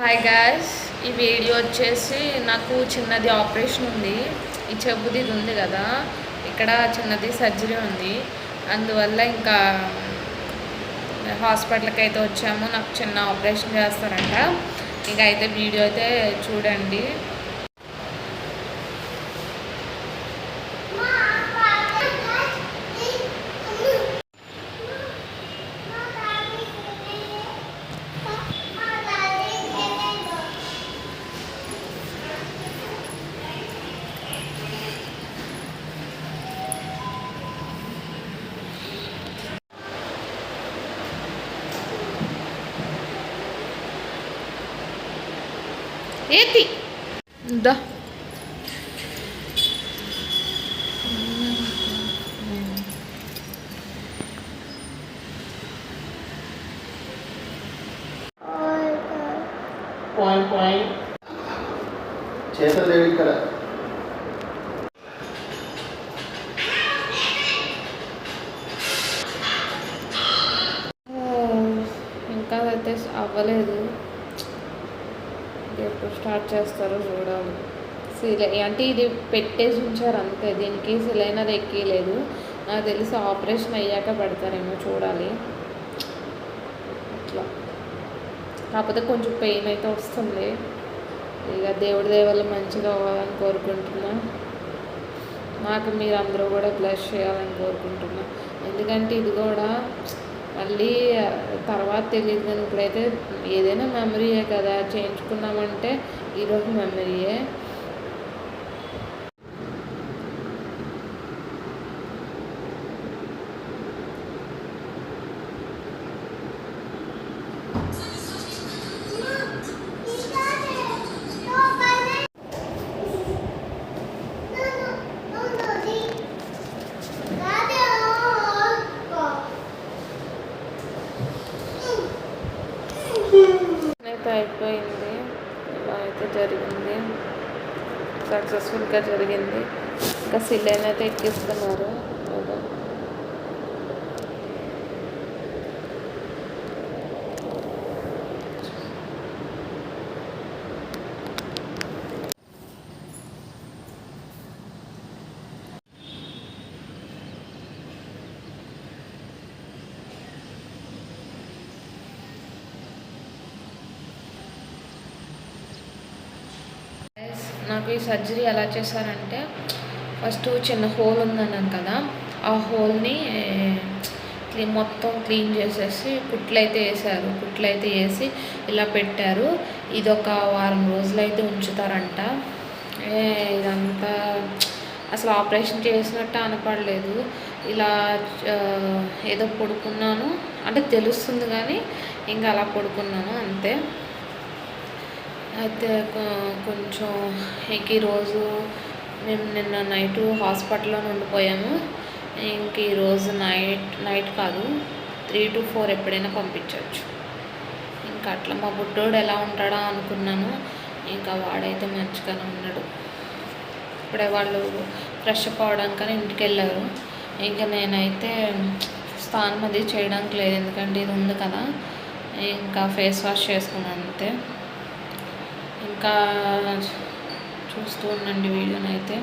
Hi guys, ఈ video వచ్చేసి నాకు చిన్నది ఆపరేషన్ ఉంది. ఈ చెప్పుది ఇది ఉంది కదా, ఇక్కడ చిన్నది సర్జరీ ఉంది. అందువల్ల ఇంకా హాస్పిటల్కి అయితే వచ్చాము. నాకు చిన్న ఆపరేషన్ చేస్తారంట. ఇంకా అయితే వీడియో అయితే చూడండి. ఏతి దా చేతులు లేవు ఇక్కడ. ఇంకా అయితే అవ్వలేదు. ఎప్పుడు స్టార్ట్ చేస్తారో చూడాలి. అంటే ఇది పెట్టేసి ఉంచారు అంతే, దీనికి సిలైన్ అది ఎక్కలేదు. నాకు తెలిసి ఆపరేషన్ అయ్యాక పెడతారేమో, చూడాలి. అట్లా కాకపోతే కొంచెం పెయిన్ అయితే వస్తుంది. ఇక దేవుడి దేవల్ల మంచిగా అవ్వాలని కోరుకుంటున్నా. నాకు మీరు అందరూ కూడా బ్లెస్ చేయాలని కోరుకుంటున్నా. ఎందుకంటే ఇది కూడా మళ్ళీ తర్వాత తెలియదు, కానీ ఇప్పుడైతే ఏదైనా మెమరీయే కదా. చేయించుకున్నామంటే ఈరోజు మెమరీయే. అయితే అయిపోయింది. ఇలా అయితే జరిగింది, సక్సెస్ఫుల్గా జరిగింది. ఇంకా సిలైన్ అయితే ఎక్కిస్తున్నారు. నాకు ఈ సర్జరీ ఎలా చేశారంటే, ఫస్ట్ చిన్న హోల్ ఉందన్నాను కదా, ఆ హోల్ని మొత్తం క్లీన్ చేసేసి కుట్లు అయితే వేసి ఇలా పెట్టారు. ఇది ఒక వారం రోజులు అయితే ఉంచుతారంట. ఇదంతా అసలు ఆపరేషన్ చేసినట్టు అనపడలేదు. ఇలా ఏదో పడుకున్నాను అంటే తెలుస్తుంది, కానీ ఇంకా అలా పడుకున్నాను అంతే. అయితే కొంచెం ఈరోజు మేము నిన్న నైట్ హాస్పిటల్లో ఉండిపోయాము. ఇంక ఈరోజు నైట్ కాదు, 3 to 4 ఎప్పుడైనా పంపించవచ్చు. ఇంకా అట్లా మా బుడ్డోడు ఎలా ఉంటాడా అనుకున్నాను. ఇంకా వాడైతే మంచిగానే ఉన్నాడు. ఇప్పుడే వాళ్ళు ఫ్రెష్ అప్ అవడానికని ఇంటికి వెళ్ళారు. ఇంకా నేనైతే స్నానం అది చేయడానికి లేదు, ఎందుకంటే ఇది ఉంది కదా. ఇంకా ఫేస్ వాష్ చేసుకున్నాను అంతే. ఇంకా చూస్తూ ఉండండి వీడియోని అయితే.